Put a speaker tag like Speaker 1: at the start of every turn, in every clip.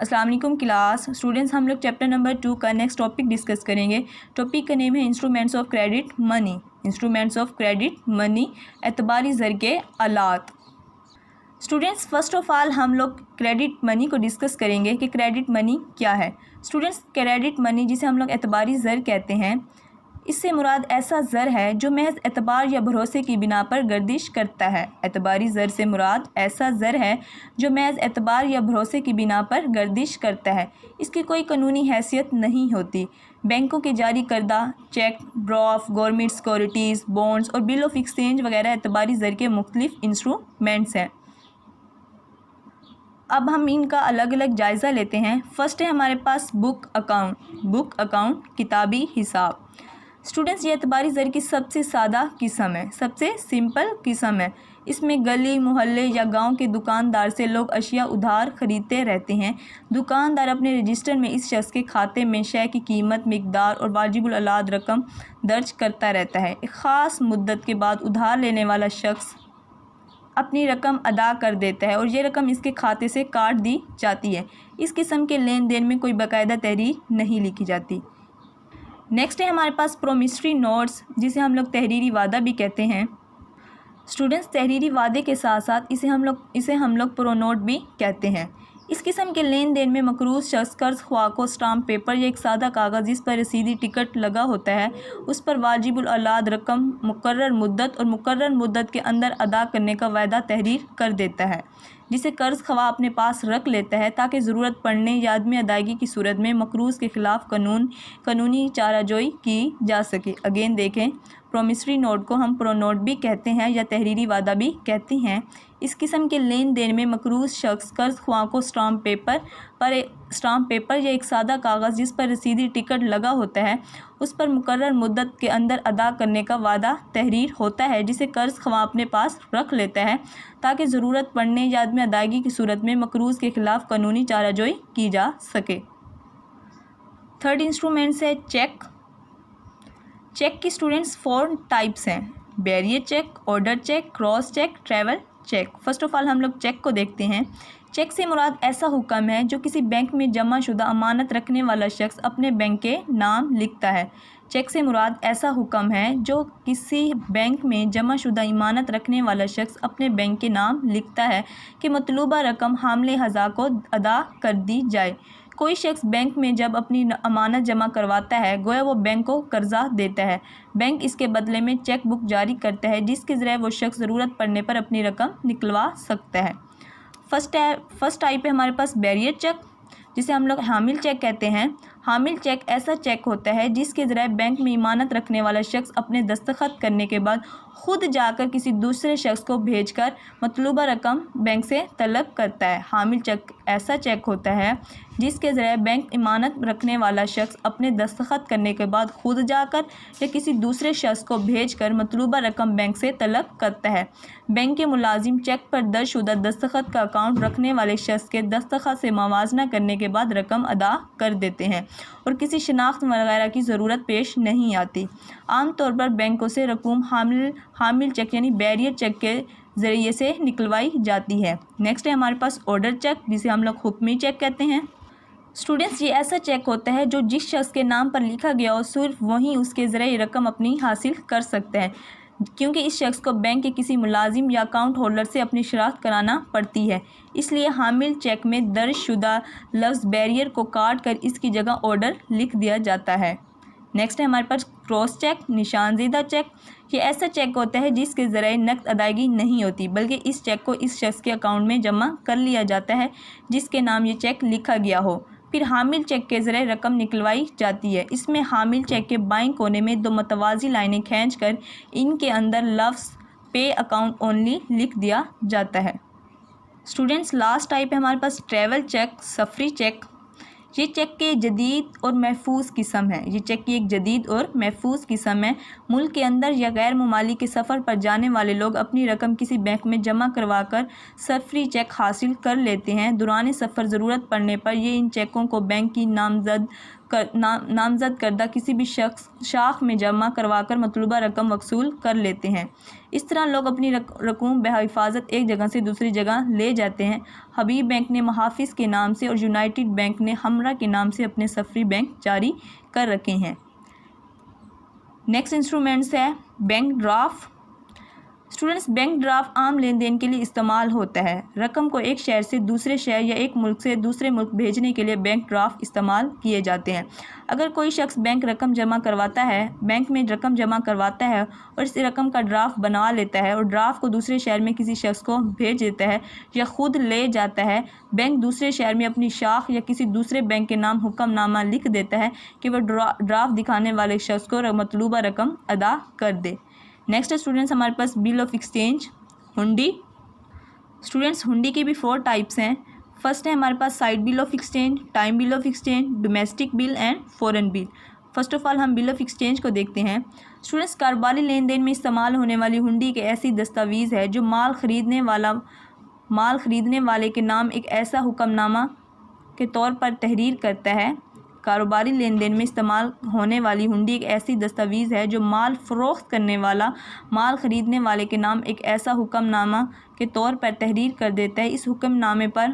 Speaker 1: السلام علیکم class students, ہم لوگ چیپٹر نمبر 2 کا نیکسٹ ٹاپک ڈسکس کریں گے۔ ٹاپک کا نیم ہے instruments of credit money. Instruments of credit money, اعتباری زر کے آلات۔ اسٹوڈنٹس، فرسٹ آف آل ہم لوگ کریڈٹ منی کو ڈسکس کریں گے کہ کریڈٹ منی کیا ہے۔ اسٹوڈنٹس، کریڈٹ منی جسے ہم لوگ اعتباری زر کہتے ہیں، اس سے مراد ایسا زر ہے جو محض اعتبار یا بھروسے کی بنا پر گردش کرتا ہے۔ اعتباری زر سے مراد ایسا زر ہے جو محض اعتبار یا بھروسے کی بنا پر گردش کرتا ہے۔ اس کی کوئی قانونی حیثیت نہیں ہوتی۔ بینکوں کے جاری کردہ check, draft, government securities, bonds اور بل آف ایکسچینج وغیرہ اعتباری زر کے مختلف انسٹرومنٹس ہیں۔ اب ہم ان کا الگ الگ جائزہ لیتے ہیں۔ فرسٹ ہے ہمارے پاس بک اکاؤنٹ۔ بک اکاؤنٹ کتابی حساب۔ اسٹوڈنٹس، یہ اعتباری زر کی سب سے سادہ قسم ہے، سب سے سمپل قسم ہے۔ اس میں گلی محلے یا گاؤں کے دکاندار سے لوگ اشیاء ادھار خریدتے رہتے ہیں۔ دکاندار اپنے رجسٹر میں اس شخص کے کھاتے میں شے کی قیمت، مقدار اور واجب الالاء رقم درج کرتا رہتا ہے۔ ایک خاص مدت کے بعد ادھار لینے والا شخص اپنی رقم ادا کر دیتا ہے اور یہ رقم اس کے کھاتے سے کاٹ دی جاتی ہے۔ اس قسم کے لین دین میں کوئی باقاعدہ تحریر نہیں لکھی جاتی۔ نیکسٹ ہے ہمارے پاس پرومسری نوٹس، جسے ہم لوگ تحریری وعدہ بھی کہتے ہیں۔ اسٹوڈنٹس، تحریری وعدے کے ساتھ ساتھ اسے ہم لوگ پرو نوٹ بھی کہتے ہیں۔ اس قسم کے لین دین میں مقروض شخص قرض خواہ کو اسٹامپ پیپر یا ایک سادہ کاغذ جس پر رسیدی ٹکٹ لگا ہوتا ہے، اس پر واجب الالاء رقم مقرر مدت اور مقرر مدت کے اندر ادا کرنے کا وعدہ تحریر کر دیتا ہے، جسے قرض خواہ اپنے پاس رکھ لیتا ہے تاکہ ضرورت پڑنے یا عدم ادائیگی کی صورت میں مقروض کے خلاف قانونی چارہ جوئی کی جا سکے۔ اگین دیکھیں، پرومسری نوٹ کو ہم پرو نوٹ بھی کہتے ہیں یا تحریری وعدہ بھی کہتے ہیں۔ اس قسم کے لین دین میں مقروض شخص قرض خواہ کو اسٹامپ پیپر یا ایک سادہ کاغذ جس پر رسیدی ٹکٹ لگا ہوتا ہے، اس پر مقرر مدت کے اندر ادا کرنے کا وعدہ تحریر ہوتا ہے، جسے قرض خواہ اپنے پاس رکھ لیتا ہے تاکہ ضرورت پڑنے یا عدم ادائیگی کی صورت میں مقروض کے خلاف قانونی چارہ جوئی کی جا سکے۔ تھرڈ انسٹرومنٹ ہے چیک۔ چیک کی اسٹوڈنٹس 4 ٹائپس ہیں: barrier check, order cheque, cross check, travel check. First of all ہم لوگ چیک کو دیکھتے ہیں۔ چیک سے مراد ایسا حکم ہے جو کسی بینک میں جمع شدہ امانت رکھنے والا شخص اپنے بینک کے نام لکھتا ہے۔ چیک سے مراد ایسا حکم ہے جو کسی بینک میں جمع شدہ امانت رکھنے والا شخص اپنے بینک کے نام لکھتا ہے کہ مطلوبہ رقم حامل حصہ کو ادا کر دی جائے۔ کوئی شخص بینک میں جب اپنی امانت جمع کرواتا ہے، گویا وہ بینک کو قرضہ دیتا ہے۔ بینک اس کے بدلے میں چیک بک جاری کرتا ہے جس کے ذریعے وہ شخص ضرورت پڑنے پر اپنی رقم نکلوا سکتا ہے۔ فرسٹ ٹائپ ہے ہمارے پاس بیریئر چیک، جسے ہم لوگ حامل چیک کہتے ہیں۔ حامل چیک ایسا چیک ہوتا ہے جس کے ذریعے بینک میں امانت رکھنے والا شخص اپنے دستخط کرنے کے بعد خود جا کر کسی دوسرے شخص کو بھیج کر مطلوبہ رقم بینک سے طلب کرتا ہے۔ حامل چیک ایسا چیک ہوتا ہے جس کے ذریعے بینک امانت رکھنے والا شخص اپنے دستخط کرنے کے بعد خود جا کر یا کسی دوسرے شخص کو بھیج کر مطلوبہ رقم بینک سے طلب کرتا ہے۔ بینک کے ملازم چیک پر درج شدہ دستخط کا اکاؤنٹ رکھنے والے شخص کے دستخط سے موازنہ کرنے کے بعد رقم ادا کر دیتے ہیں اور کسی شناخت وغیرہ کی ضرورت پیش نہیں آتی۔ عام طور پر بینکوں سے رقوم حامل چیک یعنی بیریئر چیک کے ذریعے سے نکلوائی جاتی ہے۔ نیکسٹ ہے ہمارے پاس آرڈر چیک، جسے ہم لوگ حکمی چیک کہتے ہیں۔ اسٹوڈنٹس، یہ ایسا چیک ہوتا ہے جو جس شخص کے نام پر لکھا گیا ہو صرف وہی اس کے ذریعے رقم اپنی حاصل کر سکتا ہے، کیونکہ اس شخص کو بینک کے کسی ملازم یا اکاؤنٹ ہولڈر سے اپنی شناخت کرانا پڑتی ہے۔ اس لیے حامل چیک میں درج شدہ لفظ بیریئر کو کاٹ کر اس کی جگہ آرڈر لکھ دیا جاتا ہے۔ نیکسٹ ہے ہمارے پاس کراس چیک، نشان زدہ چیک۔ یہ ایسا چیک ہوتا ہے جس کے ذریعے نقد ادائیگی نہیں ہوتی، بلکہ اس چیک کو اس شخص کے اکاؤنٹ میں جمع کر لیا جاتا ہے جس کے نام یہ چیک لکھا گیا ہو، پھر حامل چیک کے ذریعے رقم نکلوائی جاتی ہے۔ اس میں حامل چیک کے بائیں کونے میں 2 متوازی لائنیں کھینچ کر ان کے اندر لفظ پے اکاؤنٹ اونلی لکھ دیا جاتا ہے۔ اسٹوڈنٹس، لاسٹ ٹائپ ہے ہمارے پاس ٹریول چیک، سفری چیک۔ یہ چیک کی جدید اور محفوظ قسم ہے۔ یہ چیک کی ایک جدید اور محفوظ قسم ہے۔ ملک کے اندر یا غیر ممالک کے سفر پر جانے والے لوگ اپنی رقم کسی بینک میں جمع کروا کر سفری چیک حاصل کر لیتے ہیں۔ دوران سفر ضرورت پڑنے پر یہ ان چیکوں کو بینک کی نامزد نامزد کردہ کسی بھی شاخ میں جمع کروا کر مطلوبہ رقم وصول کر لیتے ہیں۔ اس طرح لوگ اپنی رقوم بحفاظت ایک جگہ سے دوسری جگہ لے جاتے ہیں۔ حبیب بینک نے محافظ کے نام سے اور یونائٹڈ بینک نے ہمراہ کے نام سے اپنے سفری بینک جاری کر رکھے ہیں۔ نیکسٹ انسٹرومنٹس ہے bank draft. Students, bank draft عام لین دین کے لیے استعمال ہوتا ہے۔ رقم کو ایک شہر سے دوسرے شہر یا ایک ملک سے دوسرے ملک بھیجنے کے لیے بینک ڈرافٹ استعمال کیے جاتے ہیں۔ اگر کوئی شخص بینک میں رقم جمع کرواتا ہے اور اس رقم کا ڈرافٹ بنوا لیتا ہے اور ڈرافٹ کو دوسرے شہر میں کسی شخص کو بھیج دیتا ہے یا خود لے جاتا ہے، بینک دوسرے شہر میں اپنی شاخ یا کسی دوسرے بینک کے نام حکم نامہ لکھ دیتا ہے کہ وہ ڈرافٹ دکھانے والے شخص کو مطلوبہ رقم ادا کر دے۔ نیکسٹ اسٹوڈنٹس ہمارے پاس bill of exchange, hundi. Students, hundi کی بھی 4 ٹائپس ہیں۔ فرسٹ ہے ہمارے پاس sight bill of exchange, time bill of exchange, domestic bill and foreign bill. First of all ہم بل آف ایکسچینج کو دیکھتے ہیں۔ اسٹوڈنٹس، کاروباری لین دین میں استعمال ہونے والی ہنڈی ایک ایسی دستاویز ہے جو مال خریدنے والے کے نام ایک ایسا حکم نامہ کے طور پر تحریر کرتا ہے۔ کاروباری لین دین میں استعمال ہونے والی ہنڈی ایک ایسی دستاویز ہے جو مال فروخت کرنے والا مال خریدنے والے کے نام ایک ایسا حکم نامہ کے طور پر تحریر کر دیتا ہے۔ اس حکم نامے پر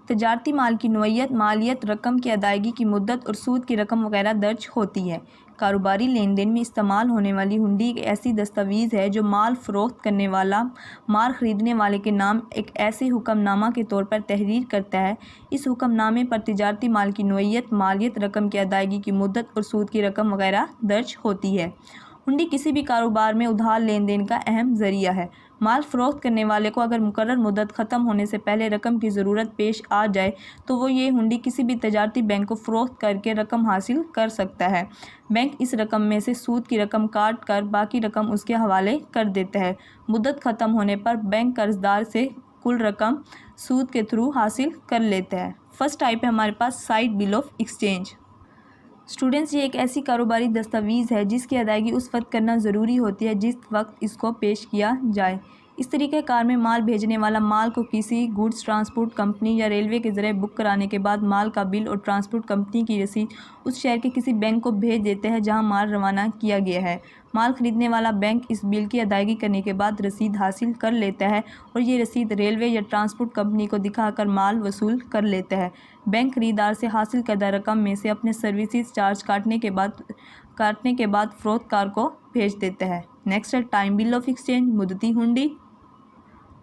Speaker 1: تجارتی مال کی نوعیت، مالیت، رقم کی ادائیگی کی مدت اور سود کی رقم وغیرہ درج ہوتی ہے۔ کاروباری لین دین میں استعمال ہونے والی ہنڈی ایک ایسی دستاویز ہے جو مال فروخت کرنے والا مال خریدنے والے کے نام ایک ایسے حکم نامہ کے طور پر تحریر کرتا ہے۔ اس حکم نامے پر تجارتی مال کی نوعیت، مالیت، رقم کی ادائیگی کی مدت اور سود کی رقم وغیرہ درج ہوتی ہے۔ ہنڈی کسی بھی کاروبار میں ادھار لین دین کا اہم ذریعہ ہے۔ مال فروخت کرنے والے کو اگر مقرر مدت ختم ہونے سے پہلے رقم کی ضرورت پیش آ جائے تو وہ یہ ہنڈی کسی بھی تجارتی بینک کو فروخت کر کے رقم حاصل کر سکتا ہے۔ بینک اس رقم میں سے سود کی رقم کاٹ کر باقی رقم اس کے حوالے کر دیتا ہے۔ مدت ختم ہونے پر بینک قرضدار سے کل رقم سود کے تھرو حاصل کر لیتا ہے۔ فرسٹ ٹائپ ہے ہمارے پاس sight bill of exchange. Students, یہ ایک ایسی کاروباری دستاویز ہے جس کی ادائیگی اس وقت کرنا ضروری ہوتی ہے جس وقت اس کو پیش کیا جائے۔ اس طریقہ کار میں مال بھیجنے والا مال کو کسی گوڈز ٹرانسپورٹ کمپنی یا ریلوے کے ذریعے بک کرانے کے بعد مال کا بل اور ٹرانسپورٹ کمپنی کی رسید اس شہر کے کسی بینک کو بھیج دیتا ہے جہاں مال روانہ کیا گیا ہے۔ مال خریدنے والا بینک اس بل کی ادائیگی کرنے کے بعد رسید حاصل کر لیتا ہے اور یہ رسید ریلوے یا ٹرانسپورٹ کمپنی کو دکھا کر مال وصول کر لیتا ہے۔ بینک خریدار سے حاصل کردہ رقم میں سے اپنے سروسز چارج کاٹنے کے بعد فروخت کار کو بھیج دیتا ہے۔ نیکسٹ ہے ٹائم بل آف ایکسچینج، مدتی ہنڈی۔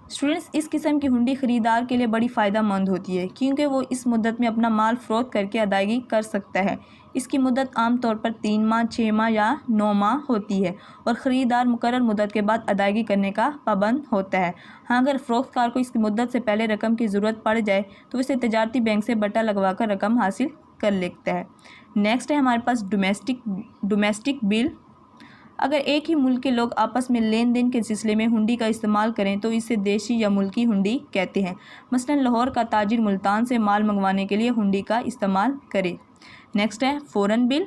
Speaker 1: اسٹوڈنٹس، اس قسم کی ہنڈی خریدار کے لیے بڑی فائدہ مند ہوتی ہے کیونکہ وہ اس مدت میں اپنا مال فروخت کر کے ادائیگی کر سکتا ہے۔ اس کی مدت عام طور پر 3 ماہ، 6 ماہ یا 9 ماہ ہوتی ہے اور خریدار مقرر مدت کے بعد ادائیگی کرنے کا پابند ہوتا ہے۔ ہاں، اگر فروخت کار کو اس کی مدت سے پہلے رقم کی ضرورت پڑ جائے تو اسے تجارتی بینک سے بٹا لگوا کر رقم حاصل کر لیتا ہے۔ نیکسٹ ہے ہمارے پاس ڈومیسٹک بل۔ اگر ایک ہی ملک کے لوگ آپس میں لین دین کے سلسلے میں ہنڈی کا استعمال کریں تو اسے دیسی یا ملکی ہنڈی کہتے ہیں۔ مثلاً لاہور کا تاجر ملتان سے مال منگوانے کے لیے ہنڈی کا استعمال کرے۔ نیکسٹ ہے فورن بل،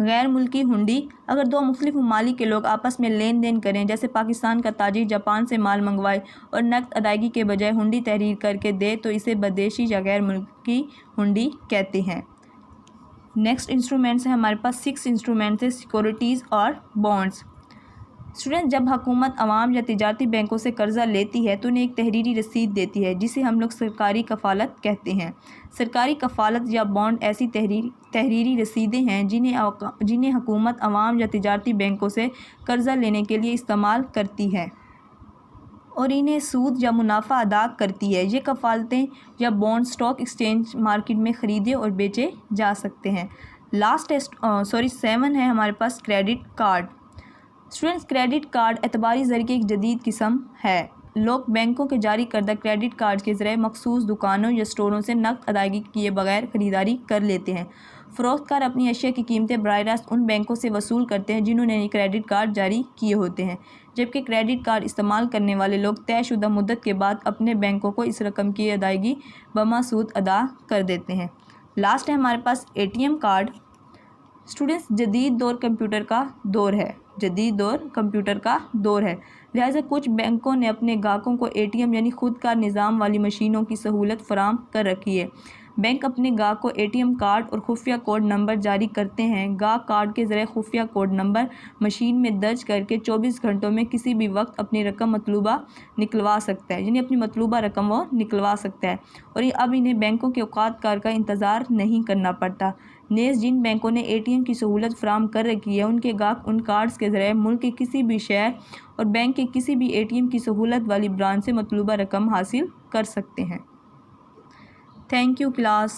Speaker 1: غیر ملکی ہنڈی۔ اگر 2 مختلف ممالک کے لوگ آپس میں لین دین کریں، جیسے پاکستان کا تاجر جاپان سے مال منگوائے اور نقد ادائیگی کے بجائے ہنڈی تحریر کر کے دے تو اسے بدیشی یا غیر ملکی ہنڈی کہتے ہیں۔ نیکسٹ انسٹرومنٹس ہیں ہمارے پاس 6 انسٹرومنٹس ہیں، سیکورٹیز اور بانڈز۔ اسٹوڈنٹ، جب حکومت عوام یا تجارتی بینکوں سے قرضہ لیتی ہے تو انہیں ایک تحریری رسید دیتی ہے جسے ہم لوگ سرکاری کفالت کہتے ہیں۔ سرکاری کفالت یا بانڈ ایسی تحریری رسیدیں ہیں جنہیں حکومت عوام یا تجارتی بینکوں سے قرضہ لینے کے لیے استعمال کرتی ہے اور انہیں سود یا منافع ادا کرتی ہے۔ یہ کفالتیں یا بانڈ اسٹاک ایکسچینج مارکیٹ میں خریدے اور بیچے جا سکتے ہیں۔ 7 ہے ہمارے پاس credit card. Students, credit card اعتباری زر کی ایک جدید قسم ہے۔ لوگ بینکوں کے جاری کردہ کریڈٹ کارڈ کے ذریعے مخصوص دکانوں یا اسٹوروں سے نقد ادائیگی کیے بغیر خریداری کر لیتے ہیں۔ فروخت کار اپنی اشیاء کی قیمتیں براہ راست ان بینکوں سے وصول کرتے ہیں جنہوں نے کریڈٹ کارڈ جاری کیے ہوتے ہیں، جبکہ کریڈٹ کارڈ استعمال کرنے والے لوگ طے شدہ مدت کے بعد اپنے بینکوں کو اس رقم کی ادائیگی بما سود ادا کر دیتے ہیں۔ لاسٹ ہے ہمارے پاس ATM کارڈ۔ اسٹوڈنٹس، جدید دور کمپیوٹر کا دور ہے، لہٰذا کچھ بینکوں نے اپنے گاہکوں کو ATM یعنی خود کار نظام والی مشینوں کی سہولت فراہم کر رکھی ہے۔ بینک اپنے گاہک کو ATM کارڈ اور خفیہ کوڈ نمبر جاری کرتے ہیں۔ گاہک کارڈ کے ذریعے خفیہ کوڈ نمبر مشین میں درج کر کے 24 گھنٹوں میں کسی بھی وقت اپنی رقم مطلوبہ نکلوا سکتا ہے، یعنی اپنی مطلوبہ رقم وہ نکلوا سکتا ہے، اور اب انہیں بینکوں کے اوقات کار کا انتظار نہیں کرنا پڑتا۔ نیز جن بینکوں نے ATM کی سہولت فراہم کر رکھی ہے، ان کے گاہک ان کارڈز کے ذریعے ملک کے کسی بھی شہر اور بینک کے کسی بھی ATM کی سہولت والی برانچ سے مطلوبہ رقم حاصل کر سکتے ہیں۔ Thank you class.